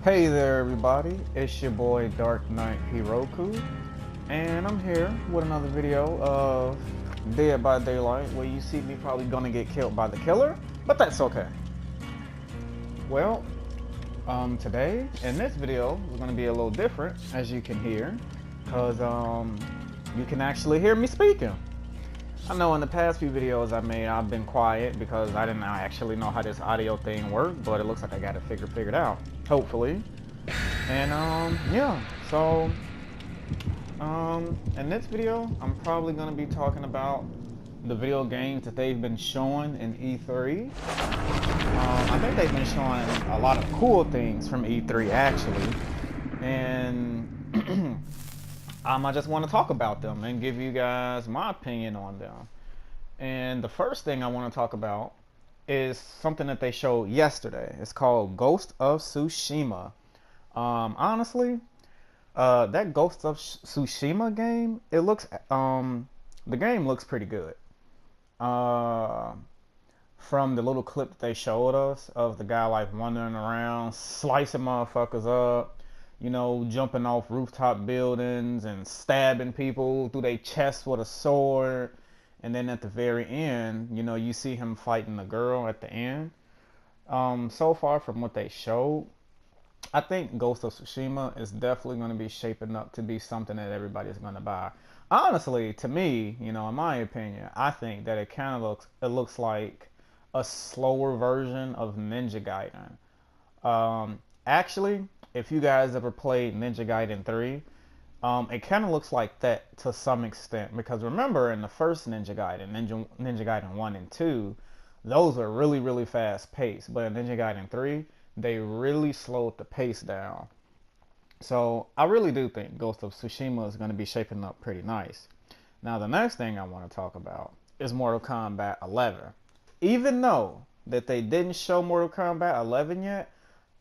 Hey there everybody, it's your boy Dark Knight Hiroku, and I'm here with another video of Dead by Daylight, where you see me probably gonna get killed by the killer, but that's okay. Well, today, in this video, is gonna be a little different, as you can hear, because you can actually hear me speaking. I know in the past few videos I made, I've been quiet because I didn't actually know how this audio thing worked, but it looks like I got it figured out, hopefully. And yeah, so in this video, I'm probably gonna be talking about the video games that they've been showing in E3. I think they've been showing a lot of cool things from E3 actually, and I just want to talk about them and give you guys my opinion on them. And the first thing I want to talk about is something that they showed yesterday. It's called Ghost of Tsushima. Honestly, that Ghost of Tsushima game, the game looks pretty good. From the little clip that they showed us of the guy like wandering around, slicing motherfuckers up, you know, jumping off rooftop buildings and stabbing people through their chest with a sword. And then at the very end, you know, you see him fighting the girl at the end. So far from what they showed, I think Ghost of Tsushima is definitely going to be shaping up to be something that everybody's going to buy. Honestly, to me, you know, in my opinion, I think that it looks like a slower version of Ninja Gaiden. Actually, if you guys ever played Ninja Gaiden 3, it kind of looks like that to some extent. Because remember, in the first Ninja Gaiden, Ninja Gaiden 1 and 2, those are really, really fast paced. But in Ninja Gaiden 3, they really slowed the pace down. So I really do think Ghost of Tsushima is going to be shaping up pretty nice. Now the next thing I want to talk about is Mortal Kombat 11. Even though that they didn't show Mortal Kombat 11 yet,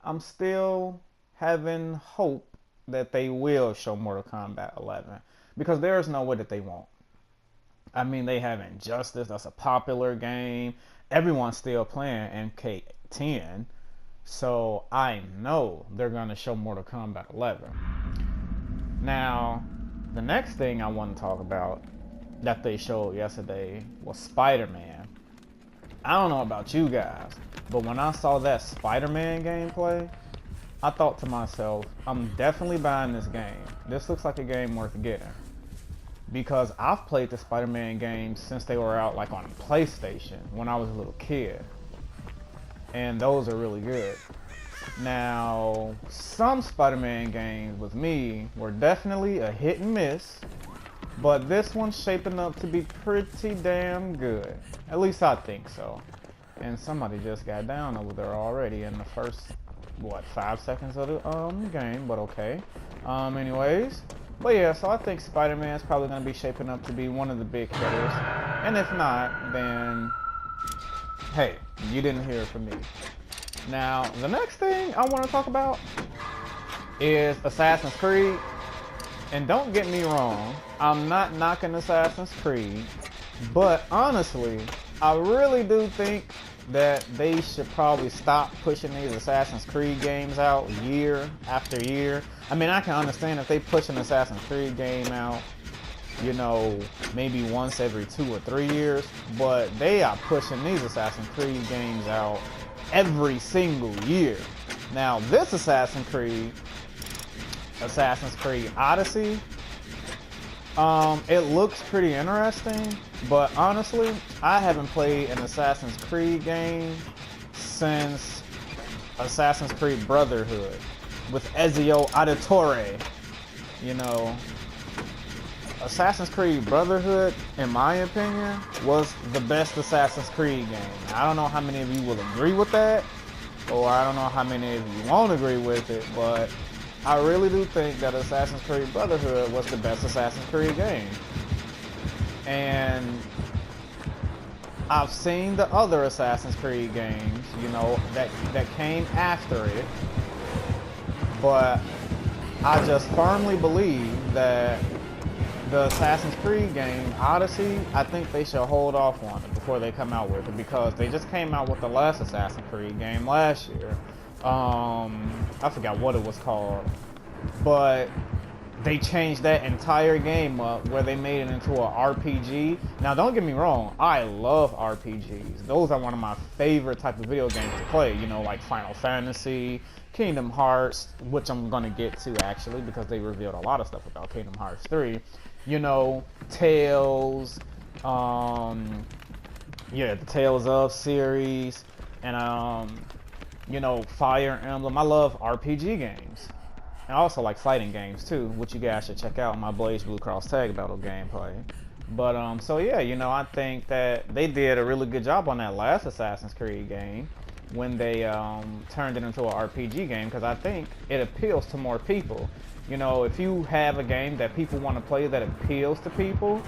I'm still having hope that they will show Mortal Kombat 11, because there is no way that they won't. I mean, they have Injustice, that's a popular game. Everyone's still playing MK10. So I know they're going to show Mortal Kombat 11. Now, the next thing I want to talk about that they showed yesterday was Spider-Man. I don't know about you guys, but when I saw that Spider-Man gameplay, I thought to myself, I'm definitely buying this game. This looks like a game worth getting. Because I've played the Spider-Man games since they were out like on PlayStation when I was a little kid. And those are really good. Now, some Spider-Man games with me were definitely a hit and miss, but this one's shaping up to be pretty damn good. At least I think so. And somebody just got down over there already in the first, 5 seconds of the game, but okay. Anyways, but yeah, so I think Spider-Man is probably going to be shaping up to be one of the big hitters. And if not, then hey, you didn't hear it from me. Now, the next thing I want to talk about is Assassin's Creed. And don't get me wrong, I'm not knocking Assassin's Creed, but honestly, I really do think that they should probably stop pushing these Assassin's Creed games out year after year. I mean, I can understand if they push an Assassin's Creed game out, you know, maybe once every 2 or 3 years, but they are pushing these Assassin's Creed games out every single year. Now, this Assassin's Creed Odyssey, it looks pretty interesting, but honestly, I haven't played an Assassin's Creed game since Assassin's Creed Brotherhood with Ezio Auditore. You know, Assassin's Creed Brotherhood, in my opinion, was the best Assassin's Creed game. I don't know how many of you will agree with that, or I don't know how many of you won't agree with it, but I really do think that Assassin's Creed Brotherhood was the best Assassin's Creed game. And I've seen the other Assassin's Creed games, you know, that came after it, but I just firmly believe that the Assassin's Creed game, Odyssey, I think they should hold off on it before they come out with it, because they just came out with the last Assassin's Creed game last year. I forgot what it was called, but they changed that entire game up where they made it into an RPG. Now, don't get me wrong, I love RPGs. Those are one of my favorite type of video games to play, you know, like Final Fantasy, Kingdom Hearts, which I'm gonna get to actually because they revealed a lot of stuff about Kingdom Hearts 3. You know, Tales, yeah, the Tales of series, and you know, Fire Emblem. I love RPG games. I also like fighting games too, which you guys should check out my Blaze Blue Cross Tag Battle gameplay. But so yeah, you know, I think that they did a really good job on that last Assassin's Creed game when they turned it into an RPG game, because I think it appeals to more people. You know, if you have a game that people want to play that appeals to people,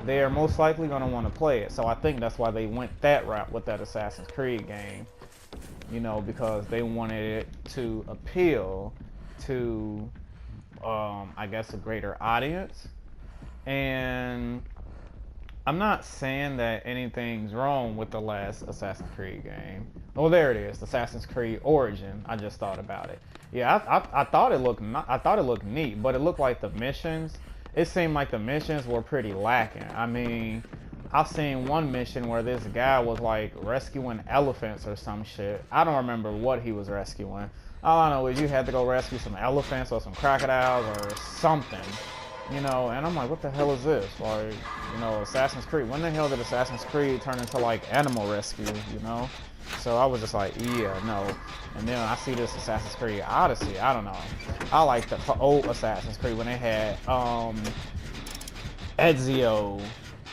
they are most likely going to want to play it. So I think that's why they went that route with that Assassin's Creed game. You know, because they wanted it to appeal to, I guess, a greater audience. And I'm not saying that anything's wrong with the last Assassin's Creed game. Oh, there it is, Assassin's Creed Origin. I just thought about it. Yeah, I thought it looked neat, but it looked like the missions. It seemed like the missions were pretty lacking. I mean, I've seen one mission where this guy was like rescuing elephants or some shit. I don't remember what he was rescuing. All I know is you had to go rescue some elephants or some crocodiles or something. You know, and I'm like, what the hell is this? Like, you know, Assassin's Creed. When the hell did Assassin's Creed turn into like animal rescue, you know? So I was just like, yeah, no. And then I see this Assassin's Creed Odyssey. I don't know. I like the old Assassin's Creed when they had Ezio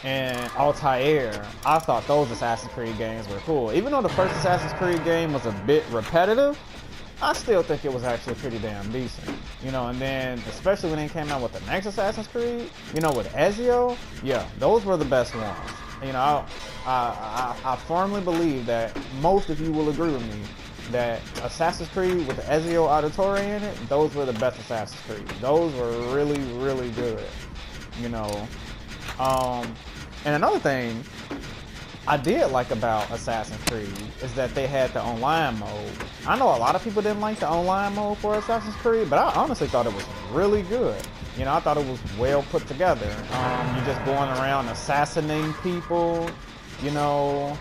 and Altair. I thought those Assassin's Creed games were cool. Even though the first Assassin's Creed game was a bit repetitive, I still think it was actually pretty damn decent. You know, and then, especially when they came out with the next Assassin's Creed, you know, with Ezio, yeah, those were the best ones. You know, I firmly believe that most of you will agree with me that Assassin's Creed with the Ezio Auditore in it, those were the best Assassin's Creed. Those were really, really good. You know, and another thing I did like about Assassin's Creed is that they had the online mode. I know a lot of people didn't like the online mode for Assassin's Creed, but I honestly thought it was really good. You know, I thought it was well put together. You're just going around assassinating people, you know.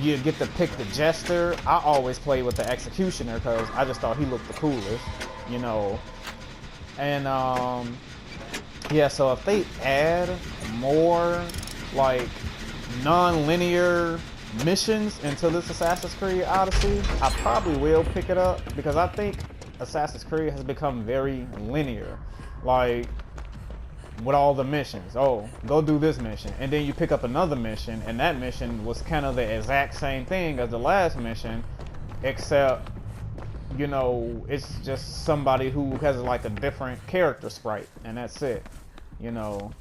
You get to pick the jester. I always played with the executioner because I just thought he looked the coolest, you know. And yeah, so if they add more like non-linear missions into this Assassin's Creed Odyssey, I probably will pick it up because I think Assassin's Creed has become very linear. Like, with all the missions, oh, go do this mission, and then you pick up another mission, and that mission was kind of the exact same thing as the last mission, except, you know, it's just somebody who has like a different character sprite, and that's it, you know.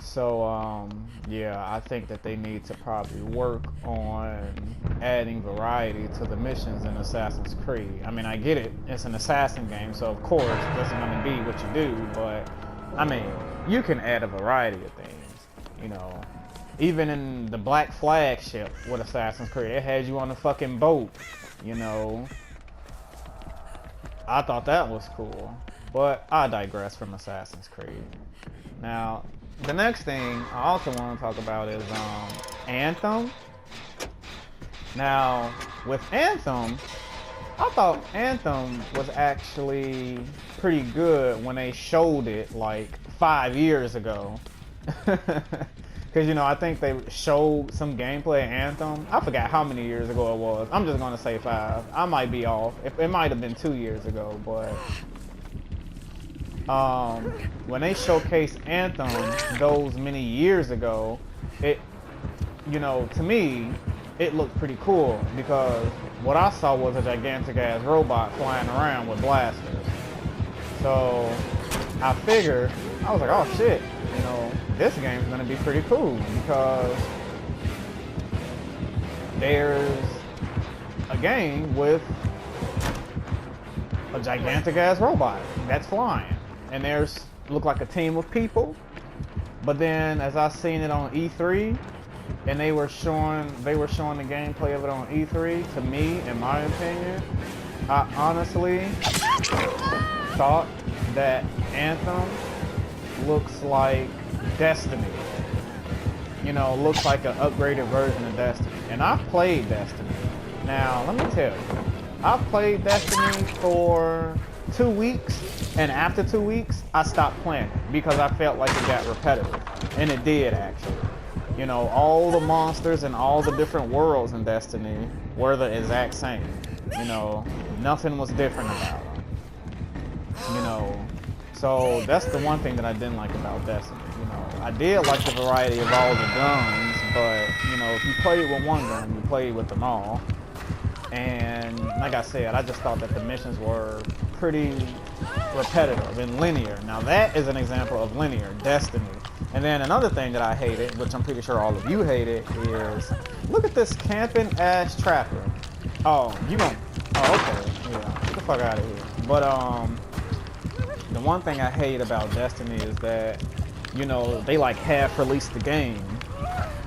So yeah, I think that they need to probably work on adding variety to the missions in Assassin's Creed. I mean, I get it, it's an assassin game, so of course that's going to be what you do, but I mean, you can add a variety of things, you know. Even in the Black Flag ship with Assassin's Creed, it had you on a fucking boat, you know. I thought that was cool, but I digress from Assassin's Creed. Now, the next thing I also want to talk about is Anthem. Now, with Anthem, I thought Anthem was actually pretty good when they showed it like 5 years ago. Because, you know, I think they showed some gameplay of Anthem. I forgot how many years ago it was. I'm just going to say 5. I might be off. It might have been 2 years ago, but when they showcased Anthem those many years ago, it, you know, to me, it looked pretty cool because what I saw was a gigantic ass robot flying around with blasters. So I figured, I was like, oh shit, you know, this game's gonna be pretty cool because there's a game with a gigantic ass robot that's flying. And there's look like a team of people, but then as I seen it on E3, and they were showing the gameplay of it on E3. To me, in my opinion, I honestly thought that Anthem looks like Destiny. You know, looks like an upgraded version of Destiny. And I've played Destiny. Now, let me tell you, I played Destiny for 2 weeks, and after 2 weeks, I stopped playing it because I felt like it got repetitive. And it did, actually. You know, all the monsters and all the different worlds in Destiny were the exact same. You know, nothing was different about them. You know, so that's the one thing that I didn't like about Destiny. You know, I did like the variety of all the guns, but, you know, if you played with one gun, you played with them all. And like I said, I just thought that the missions were pretty repetitive and linear. Now that is an example of linear Destiny. And then another thing that I hated, which I'm pretty sure all of you hated, is look at this camping ass trapper. Oh, you gon' oh, okay, yeah, get the fuck out of here. But the one thing I hate about Destiny is that, you know, they like half release the game,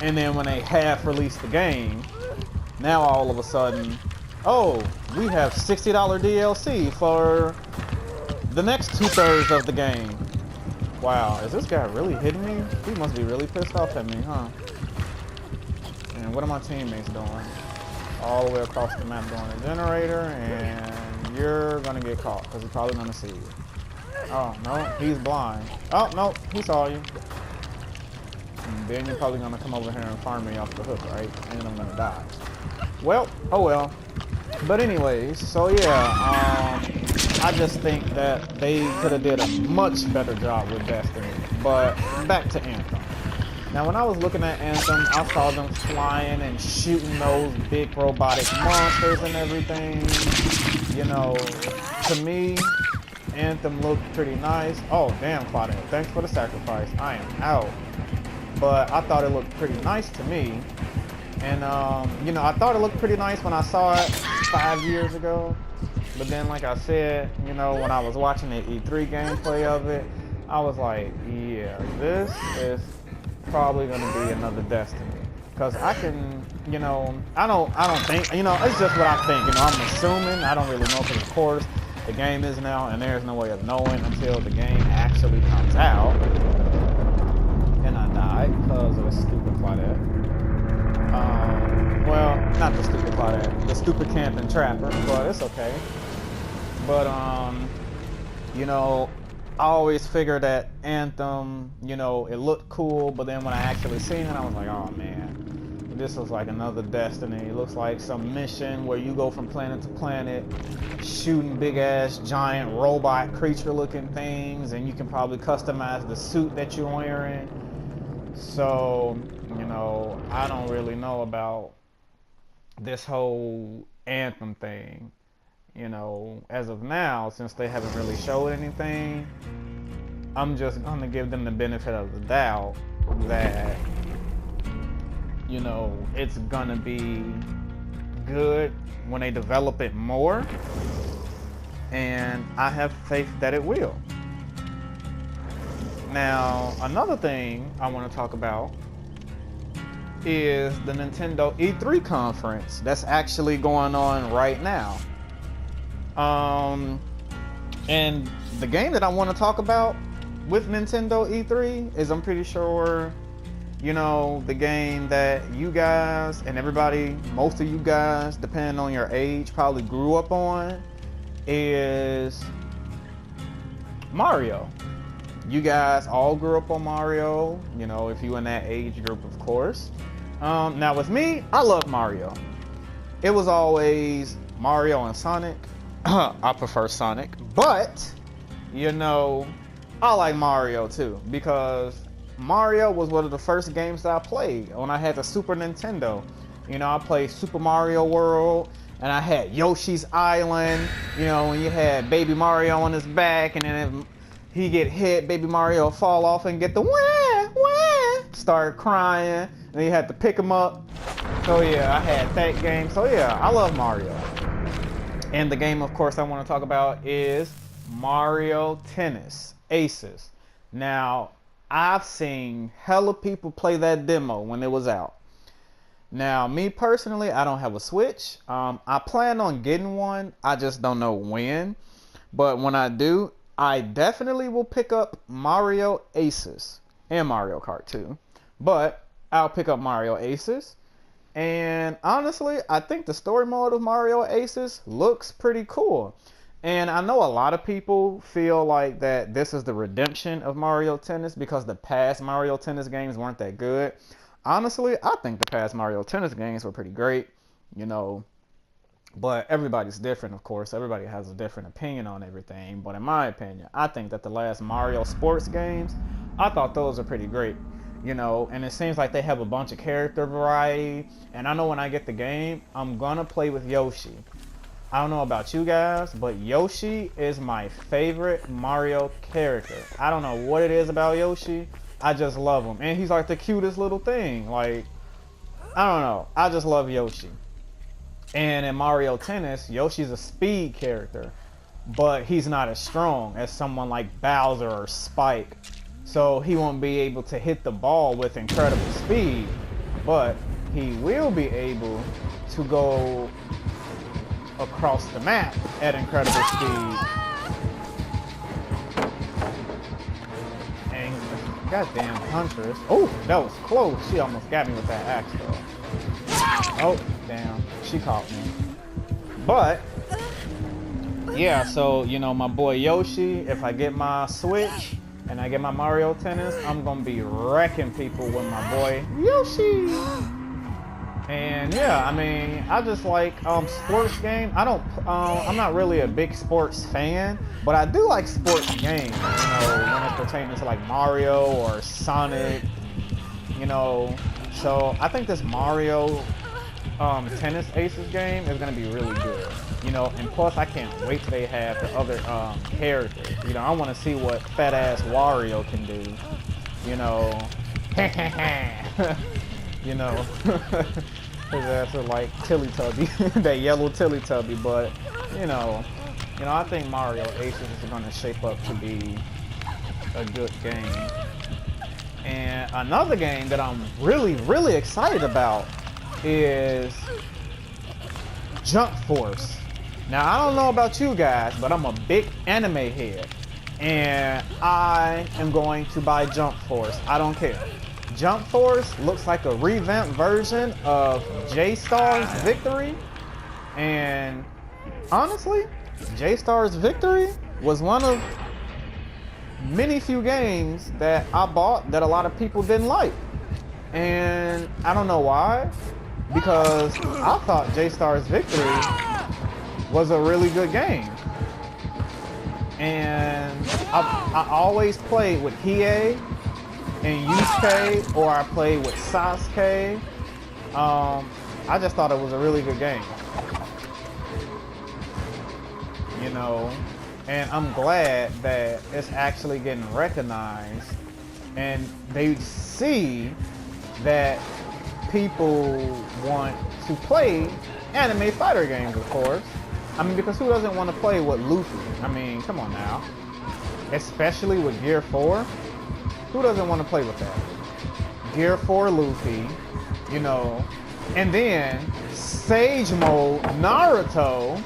and then when they half release the game, now all of a sudden, oh, we have $60 DLC for the next 2/3 of the game. Wow, is this guy really hitting me? He must be really pissed off at me, huh? And what are my teammates doing? All the way across the map doing a generator, and you're gonna get caught because he's probably gonna see you. Oh, no, he's blind. Oh, no, he saw you. And then you're probably gonna come over here and farm me off the hook, right? And I'm gonna die. Well, oh well. But anyways, so yeah, I just think that they could have did a much better job with Destiny. But back to Anthem. Now, when I was looking at Anthem, I saw them flying and shooting those big robotic monsters and everything. You know, to me, Anthem looked pretty nice. Oh, damn, Claudette, thanks for the sacrifice. I am out. But I thought it looked pretty nice to me. And, you know, I thought it looked pretty nice when I saw it 5 years ago. But then, like I said, you know, when I was watching the E3 gameplay of it, I was like, yeah, this is probably going to be another Destiny. Because I can, you know, I don't think, you know, it's just what I think. You know, I'm assuming, I don't really know because, of course, the game is now, and there's no way of knowing until the game actually comes out. And I died because of a stupid Claudette. Well, not the stupid Claudette, the stupid camping trapper, but it's okay. But, you know, I always figured that Anthem, you know, it looked cool, but then when I actually seen it, I was like, oh man, this looks like another Destiny. It looks like some mission where you go from planet to planet, shooting big ass giant robot creature looking things, and you can probably customize the suit that you're wearing. So, you know, I don't really know about this whole Anthem thing. You know, as of now, since they haven't really showed anything, I'm just gonna give them the benefit of the doubt that, you know, it's gonna be good when they develop it more, and I have faith that it will. Now, another thing I want to talk about is the Nintendo E3 conference that's actually going on right now. And the game that I want to talk about with Nintendo E3 is, I'm pretty sure, you know, the game that you guys and everybody, most of you guys, depending on your age, probably grew up on, is Mario. You guys all grew up on Mario, you know, if you in that age group, of course. Now with me, I love Mario. It was always Mario and Sonic. I prefer Sonic, but, you know, I like Mario too, because Mario was one of the first games that I played when I had the Super Nintendo. You know, I played Super Mario World, and I had Yoshi's Island, you know, when you had Baby Mario on his back, and then he get hit, Baby Mario fall off and get the wah, wah, start crying, and then you had to pick him up. So yeah, I had that game. So yeah, I love Mario. And the game, of course, I want to talk about is Mario Tennis Aces. Now, I've seen hella people play that demo when it was out. Now, me personally, I don't have a Switch. I plan on getting one. I just don't know when. But when I do, I definitely will pick up Mario Aces and Mario Kart 2. But I'll pick up Mario Aces. And honestly, I think the story mode of Mario Aces looks pretty cool. And I know a lot of people feel like that this is the redemption of Mario Tennis because the past Mario Tennis games weren't that good. Honestly, I think the past Mario Tennis games were pretty great, you know, but everybody's different, of course. Everybody has a different opinion on everything. But in my opinion, I think that the last Mario sports games, I thought those are pretty great, you know, and it seems like they have a bunch of character variety. And I know when I get the game, I'm gonna play with Yoshi. I don't know about you guys, but Yoshi is my favorite Mario character. I don't know what it is about Yoshi. I just love him. And he's like the cutest little thing. Like, I don't know. I just love Yoshi. And in Mario Tennis, Yoshi's a speed character, but he's not as strong as someone like Bowser or Spike. So he won't be able to hit the ball with incredible speed, but he will be able to go across the map at incredible speed. And goddamn Huntress. Oh, that was close. She almost got me with that axe though. Oh, damn. She caught me. But yeah, so you know, my boy Yoshi, if I get my Switch and I get my Mario Tennis, I'm gonna be wrecking people with my boy Yoshi. And yeah, I mean, I just like sports games. I'm not really a big sports fan, but I do like sports games. You know, when it's pertaining to like Mario or Sonic. You know, so I think this Mario Tennis Aces game is gonna be really good. You know, and plus I can't wait till they have the other characters. You know, I want to see what fat ass Wario can do. You know, you know. His ass is like Teletubby, that yellow Teletubby, but you know, I think Mario Aces is gonna shape up to be a good game. And another game that I'm really excited about is Jump Force. Now I don't know about you guys, but I'm a big anime head, and I am going to buy Jump Force. I don't care. Jump Force looks like a revamped version of J-Star's Victory, and honestly, J-Star's Victory was one of many few games that I bought that a lot of people didn't like, and I don't know why, because I thought J-Star's Victory was a really good game, and I always played with Hiei and Yusuke, or I played with Sasuke. I just thought it was a really good game, you know, and I'm glad that it's actually getting recognized and they see that people want to play anime fighter games, of course. I mean, because who doesn't want to play with Luffy? I mean, come on now. Especially with Gear 4. Who doesn't want to play with that? Gear 4 Luffy, you know, and then Sage Mode Naruto,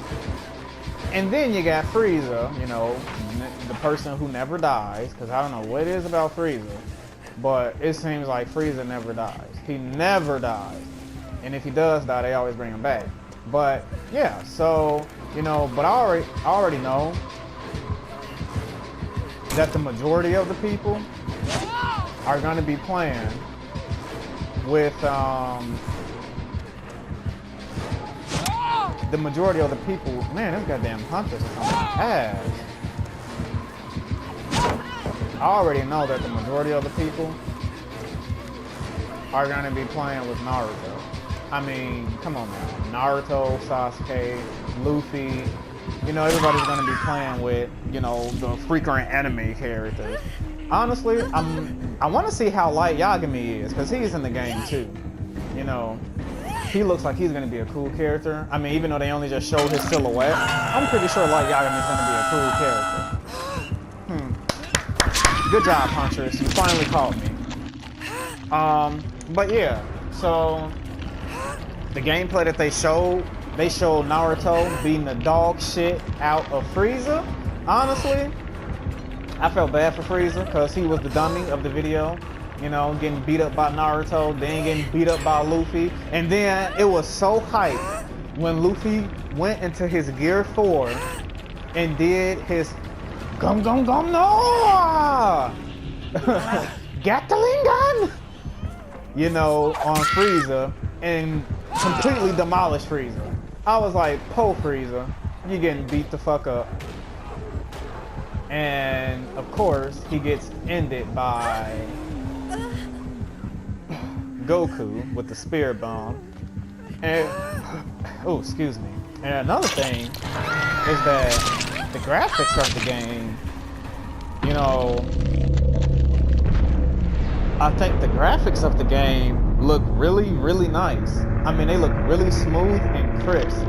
and then you got Frieza, you know, the person who never dies, because I don't know what it is about Frieza, but it seems like Frieza never dies. He never dies. And if he does die, they always bring him back. But yeah, so, you know, but I already know that the majority of the people are going to be playing with the majority of the people. Man, this goddamn Huntress is on my ass. I already know that the majority of the people are going to be playing with Naruto. I mean, come on now. Naruto, Sasuke, Luffy. You know, everybody's going to be playing with, you know, the frequent anime characters. Honestly, I want to see how Light Yagami is, because he's in the game too. You know, he looks like he's going to be a cool character. I mean, even though they only just showed his silhouette, I'm pretty sure Light Yagami is going to be a cool character. Good job, Huntress. You finally caught me. But yeah, so the gameplay that they showed Naruto beating the dog shit out of Frieza. Honestly, I felt bad for Frieza because he was the dummy of the video. You know, getting beat up by Naruto, then getting beat up by Luffy. And then it was so hype when Luffy went into his Gear 4 and did his Gum Gum Gum No! Gatling gun! You know, on Frieza and completely demolished Frieza. I was like, po Frieza, you getting beat the fuck up. And of course, he gets ended by Goku with the Spirit Bomb. And, oh, excuse me. And another thing is that the graphics of the game, you know, I think the graphics of the game look really, really nice. I mean, they look really smooth and crisp.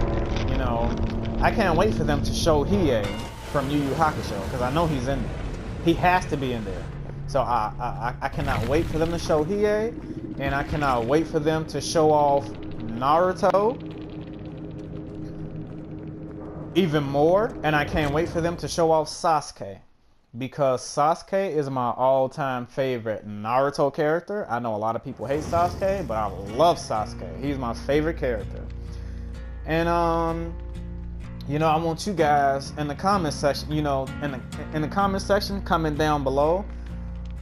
You know, I can't wait for them to show Hiei from Yu Yu Hakusho, because I know he's in there. He has to be in there. So I cannot wait for them to show Hiei, and I cannot wait for them to show off Naruto even more, and I can't wait for them to show off Sasuke, because Sasuke is my all-time favorite Naruto character. I know a lot of people hate Sasuke, but I love Sasuke. He's my favorite character. And you know, I want you guys in the comment section, you know, in the comment section, comment down below,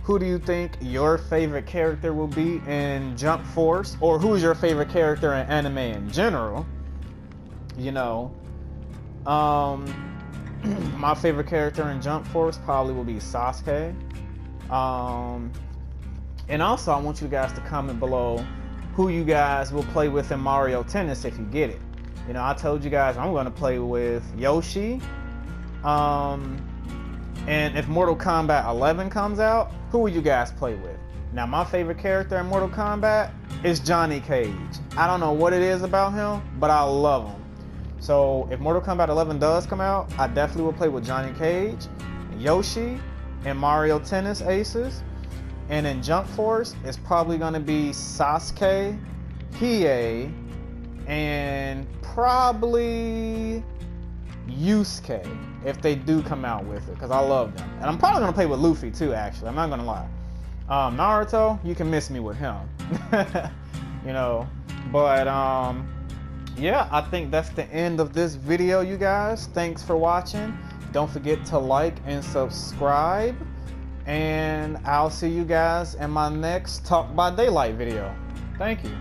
who do you think your favorite character will be in Jump Force, or who's your favorite character in anime in general? You know, my favorite character in Jump Force probably will be Sasuke. And also I want you guys to comment below who you guys will play with in Mario Tennis if you get it. You know, I told you guys I'm going to play with Yoshi. And if Mortal Kombat 11 comes out, who will you guys play with? Now, my favorite character in Mortal Kombat is Johnny Cage. I don't know what it is about him, but I love him. So if Mortal Kombat 11 does come out, I definitely will play with Johnny Cage, Yoshi, and Mario Tennis Aces. And in Jump Force, it's probably going to be Sasuke, Hiei, and probably Yusuke, if they do come out with it, because I love them. And I'm probably going to play with Luffy too, actually. I'm not going to lie. Naruto, you can miss me with him. You know, but yeah, I think that's the end of this video, you guys. Thanks for watching. Don't forget to like and subscribe. And I'll see you guys in my next Talk by Daylight video. Thank you.